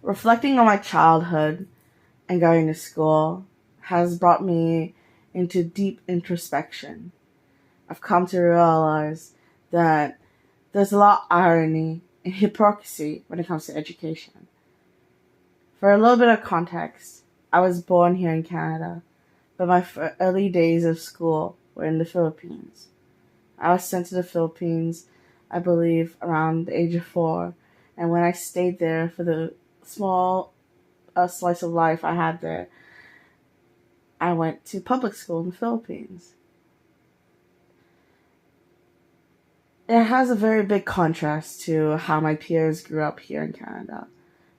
Reflecting on my childhood and going to school has brought me into deep introspection. I've come to realize that there's a lot of irony and hypocrisy when it comes to education. For a little bit of context, I was born here in Canada, but my early days of school were in the Philippines. I was sent to the Philippines, I believe, around the age of 4, and when I stayed there for the small slice of life I had there, I went to public school in the Philippines. It has a very big contrast to how my peers grew up here in Canada.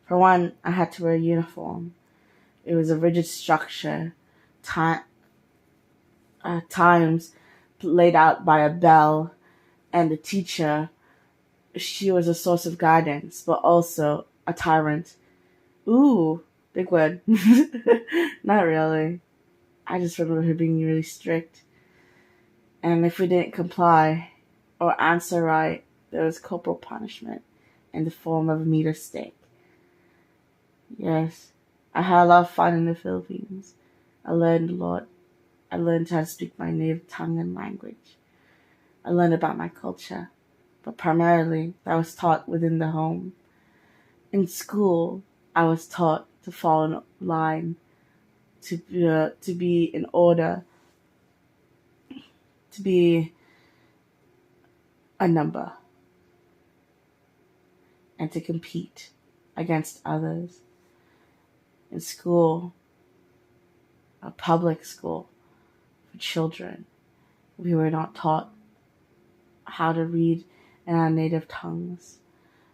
For one, I had to wear a uniform. It was a rigid structure, times laid out by a bell, and the teacher, she was a source of guidance, but also a tyrant. Ooh, big word. Not really. I just remember her being really strict. And if we didn't comply or answer right, there was corporal punishment in the form of a meter stick. Yes, I had a lot of fun in the Philippines. I learned a lot. I learned how to speak my native tongue and language. I learned about my culture, but primarily that was taught within the home. In school, I was taught to fall in line, to be in order, to be a number, and to compete against others. In school, a public school for children, we were not taught how to read in our native tongues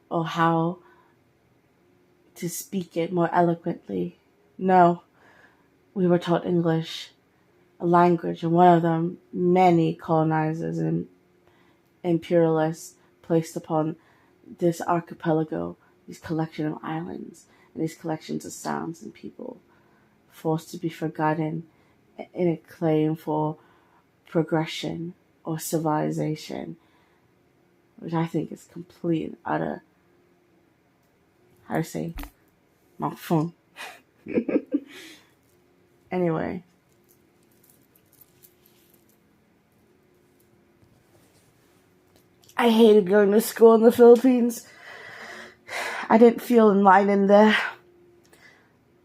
or how to speak it more eloquently. No, we were taught English, a language, and one of the many colonizers and imperialists placed upon this archipelago, this collection of islands, and these collections of sounds and people, forced to be forgotten in a claim for progression or civilization, which I think is complete and utter, how to say, mouthful. Anyway. I hated going to school in the Philippines. I didn't feel enlightened there.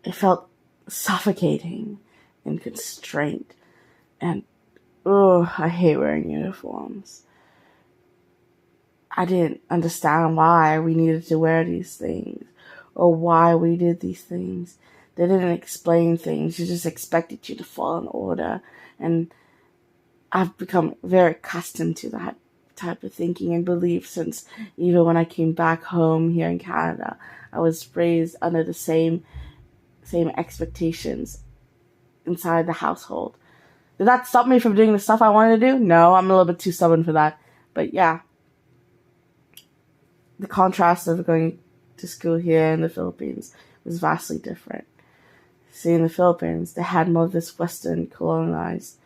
It felt suffocating and constrained. And, I hate wearing uniforms. I didn't understand why we needed to wear these things or why we did these things. They didn't explain things. They just expected you to fall in order. And I've become very accustomed to that type of thinking and belief since even when I came back home here in Canada, I was raised under the same expectations inside the household. Did that stop me from doing the stuff I wanted to do? No, I'm a little bit too stubborn for that. But yeah, the contrast of going to school here in the Philippines was vastly different. See, in the Philippines, they had more of this Western colonized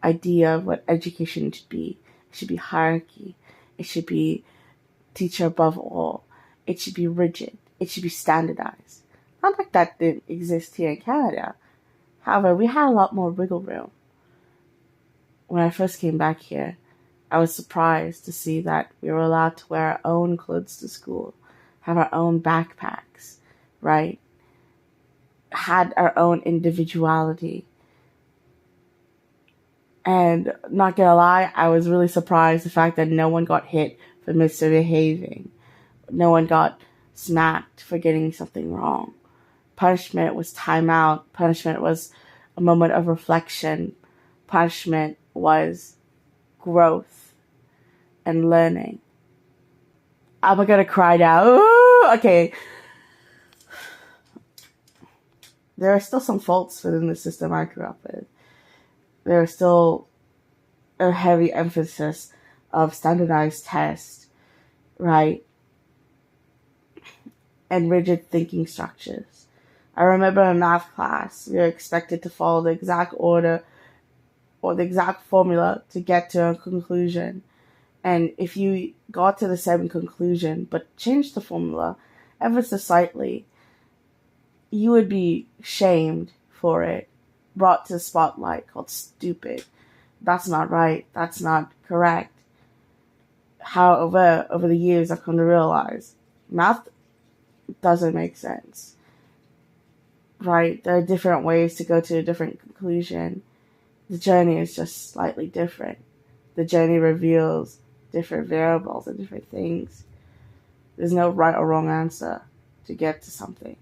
idea of what education should be. It should be hierarchy. It should be teacher above all. It should be rigid. It should be standardized. Not like that didn't exist here in Canada. However, we had a lot more wiggle room. When I first came back here, I was surprised to see that we were allowed to wear our own clothes to school, have our own backpacks, right? Had our own individuality. And not gonna lie, I was really surprised the fact that no one got hit for misbehaving. No one got smacked for getting something wrong. Punishment was timeout. Punishment was a moment of reflection. Punishment was growth and learning. I'm gonna cry now. Ooh, okay. There are still some faults within the system I grew up with. There is still a heavy emphasis of standardized tests, right? And rigid thinking structures. I remember in math class, we were expected to follow the exact order or the exact formula to get to a conclusion. And if you got to the same conclusion, but changed the formula ever so slightly, you would be shamed for it, brought to the spotlight, called stupid. That's not right. That's not correct. However, over the years, I've come to realize math doesn't make sense, right? There are different ways to go to a different conclusion. The journey is just slightly different. The journey reveals different variables and different things. There's no right or wrong answer to get to something.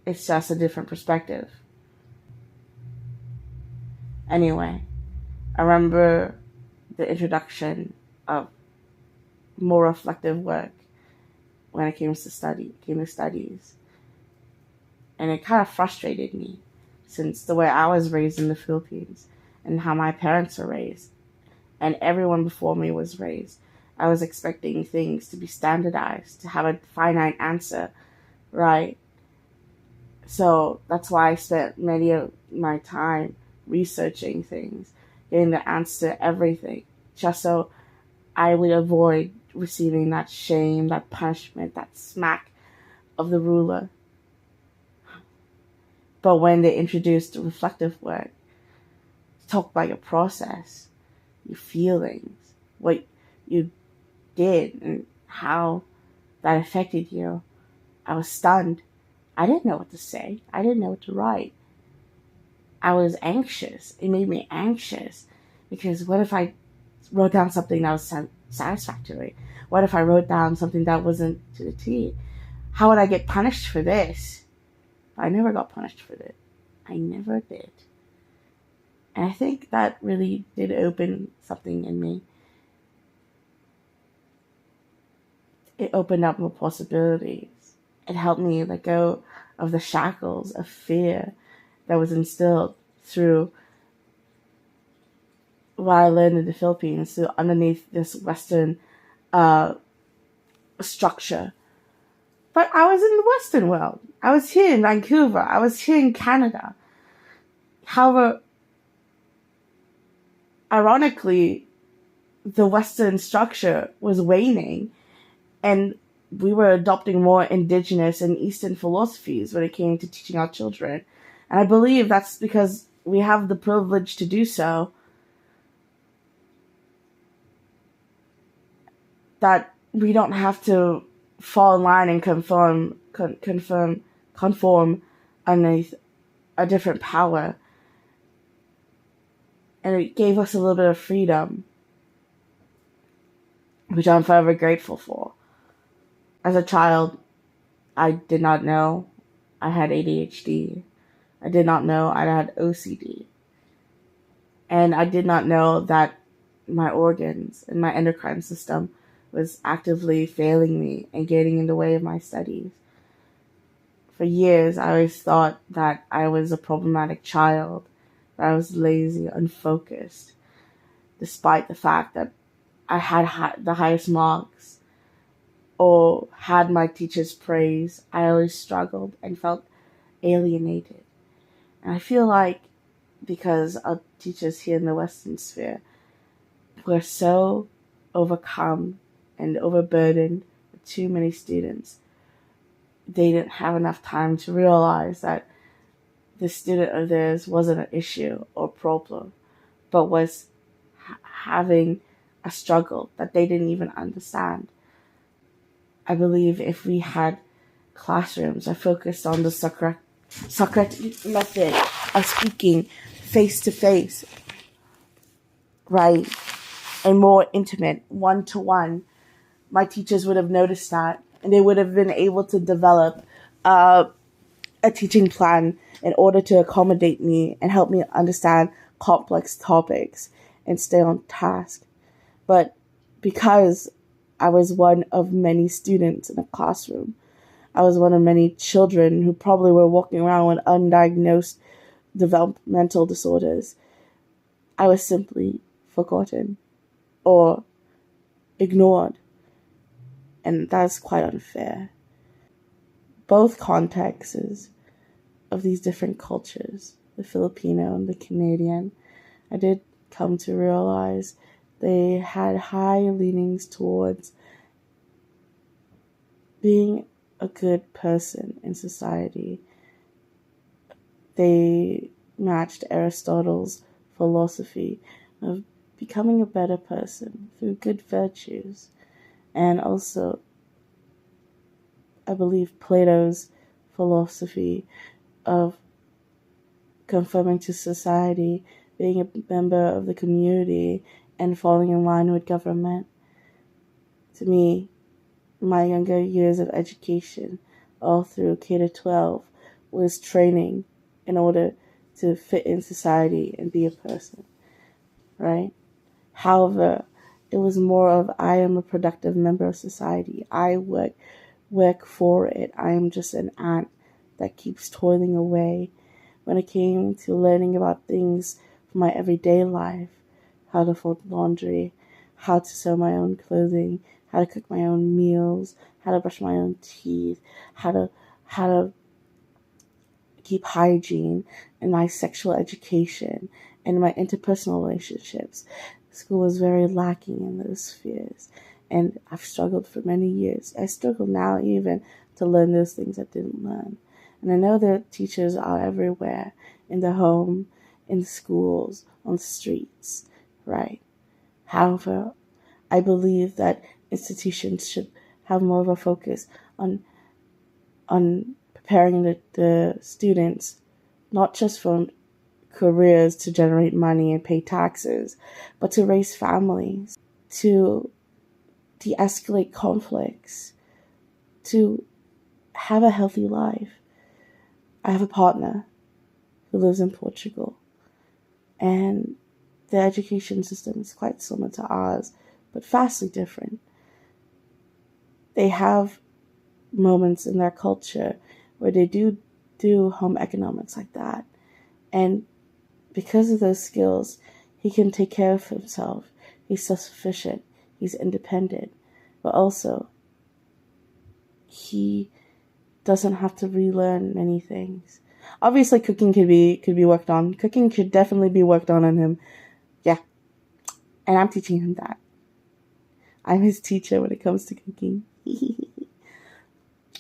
It's just a different perspective. Anyway, I remember the introduction of more reflective work when it came to studies. And it kind of frustrated me, since the way I was raised in the Philippines and how my parents were raised and everyone before me was raised, I was expecting things to be standardized, to have a finite answer, right? So that's why I spent many of my time researching things, getting the answer to everything, just so I would avoid receiving that shame, that punishment, that smack of the ruler. But when they introduced reflective work, talk about your process, your feelings, what you did, and how that affected you, I was stunned. I didn't know what to say. I didn't know what to write. I was anxious. It made me anxious because what if I wrote down something that was satisfactory? What if I wrote down something that wasn't to the T? How would I get punished for this? I never got punished for it. I never did. And I think that really did open something in me. It opened up more possibilities. It helped me let go of the shackles of fear that was instilled through what I learned in the Philippines, through underneath this Western structure. But I was in the Western world. I was here in Vancouver. I was here in Canada. However, ironically, the Western structure was waning, and we were adopting more indigenous and Eastern philosophies when it came to teaching our children. And I believe that's because we have the privilege to do so, that we don't have to fall in line and conform underneath a different power. And it gave us a little bit of freedom, which I'm forever grateful for. As a child, I did not know I had ADHD. I did not know I had OCD. And I did not know that my organs and my endocrine system was actively failing me and getting in the way of my studies. For years, I always thought that I was a problematic child, that I was lazy, unfocused, despite the fact that I had the highest marks or had my teachers' praise. I always struggled and felt alienated. And I feel like because our teachers here in the Western sphere were so overcome and overburdened with too many students, they didn't have enough time to realize that the student of theirs wasn't an issue or problem, but was having a struggle that they didn't even understand. I believe if we had classrooms that focused on the Socratic method of speaking face to face, right, and more intimate, one-to-one, my teachers would have noticed that, and they would have been able to develop a teaching plan in order to accommodate me and help me understand complex topics and stay on task. But because I was one of many students in a classroom, I was one of many children who probably were walking around with undiagnosed developmental disorders, I was simply forgotten or ignored. And that's quite unfair. Both contexts of these different cultures, the Filipino and the Canadian, I did come to realize they had high leanings towards being a good person in society. They matched Aristotle's philosophy of becoming a better person through good virtues, and also, I believe, Plato's philosophy of conforming to society, being a member of the community, and falling in line with government. To me, my younger years of education, all through K to 12, was training in order to fit in society and be a person, right? However, it was more of I am a productive member of society. I would work for it. I am just an ant that keeps toiling away. When it came to learning about things for my everyday life, how to fold laundry, how to sew my own clothing, how to cook my own meals, how to brush my own teeth, how to keep hygiene, and my sexual education and my interpersonal relationships. School was very lacking in those spheres, and I've struggled for many years. I struggle now even to learn those things I didn't learn. And I know that teachers are everywhere, in the home, in the schools, on the streets, right? However, I believe that institutions should have more of a focus on preparing the students, not just for careers to generate money and pay taxes, but to raise families, to de-escalate conflicts, to have a healthy life. I have a partner who lives in Portugal, and the education system is quite similar to ours, but vastly different. They have moments in their culture where they do home economics like that. And because of those skills, he can take care of himself. He's self-sufficient. He's independent. But also, he doesn't have to relearn many things. Obviously, cooking could be worked on. Cooking could definitely be worked on him. Yeah. And I'm teaching him that. I'm his teacher when it comes to cooking.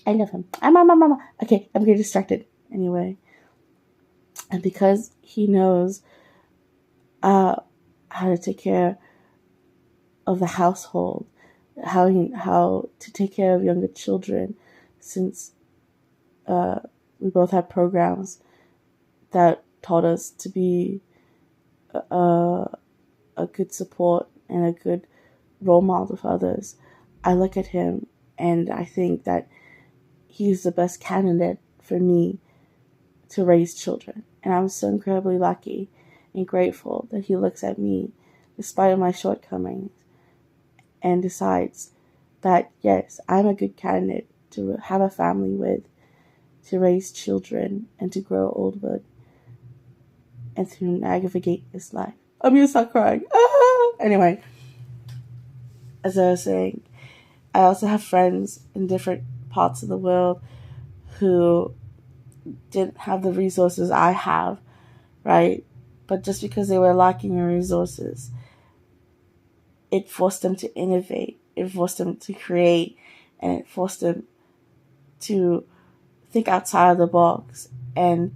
I love him. I'm okay, I'm getting distracted. Anyway. And because he knows how to take care of the household, how to take care of younger children, since we both had programs that taught us to be a good support and a good role model for others. I look at him and I think that he's the best candidate for me to raise children. And I'm so incredibly lucky and grateful that he looks at me, despite my shortcomings, and decides that, yes, I'm a good candidate to have a family with, to raise children, and to grow old with, and to navigate this life. I'm gonna start crying. Anyway, as I was saying, I also have friends in different parts of the world who didn't have the resources I have, right? But just because they were lacking in resources, it forced them to innovate, it forced them to create, and it forced them to think outside of the box and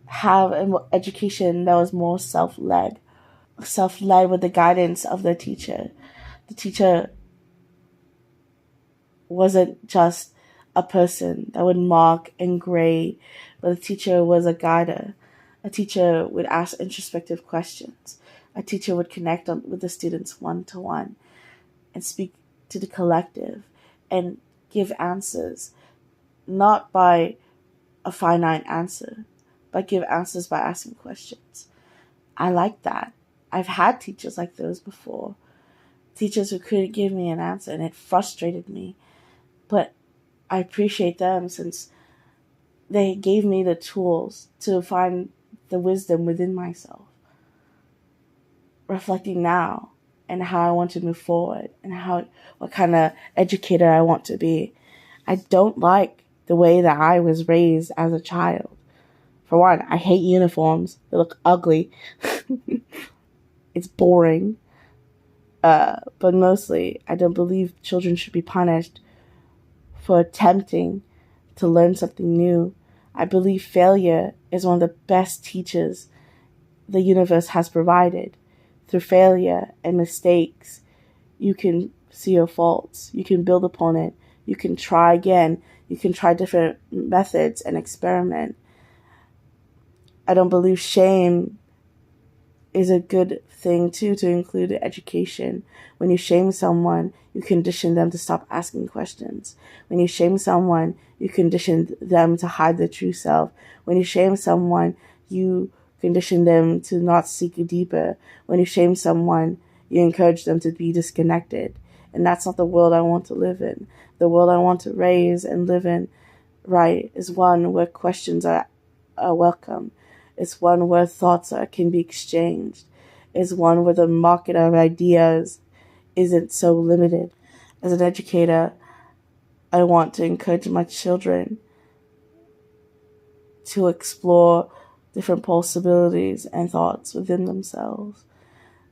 have an education that was more self-led with the guidance of the teacher. The teacher wasn't just a person that would mark and grade, but the teacher was a guider. A teacher would ask introspective questions. A teacher would connect with the students one-to-one and speak to the collective and give answers, not by a finite answer, but give answers by asking questions. I like that. I've had teachers like those before. Teachers who couldn't give me an answer, and it frustrated me. But I appreciate them since they gave me the tools to find the wisdom within myself. Reflecting now and how I want to move forward and what kind of educator I want to be. I don't like the way that I was raised as a child. For one, I hate uniforms. They look ugly. It's boring. But mostly, I don't believe children should be punished for attempting to learn something new. I believe failure is one of the best teachers the universe has provided. Through failure and mistakes, you can see your faults, you can build upon it, you can try again, you can try different methods and experiment. I don't believe shame is a good thing too to include in education. When you shame someone, you condition them to stop asking questions. When you shame someone, you condition them to hide their true self. When you shame someone, you condition them to not seek deeper. When you shame someone, you encourage them to be disconnected. And that's not the world I want to live in. The world I want to raise and live in, right, is one where questions are welcome. It's one where thoughts can be exchanged. It's one where the market of ideas isn't so limited. As an educator, I want to encourage my children to explore different possibilities and thoughts within themselves.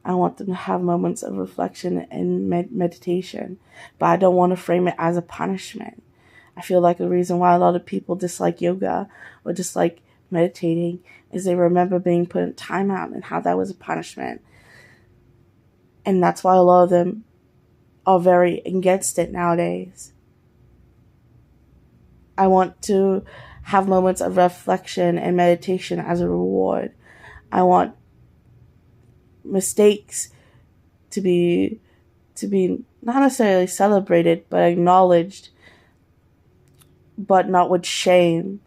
I want them to have moments of reflection and meditation, but I don't want to frame it as a punishment. I feel like the reason why a lot of people dislike yoga or dislike meditating is they remember being put in timeout and how that was a punishment. And that's why a lot of them are very against it nowadays. I want to have moments of reflection and meditation as a reward. I want mistakes to be not necessarily celebrated, but acknowledged, but not with shame.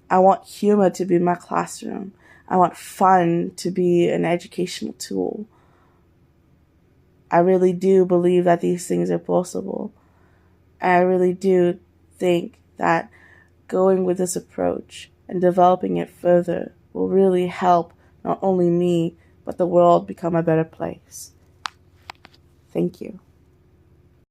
I want humor to be my classroom. I want fun to be an educational tool. I really do believe that these things are possible. And I really do think that going with this approach and developing it further will really help not only me, but the world become a better place. Thank you.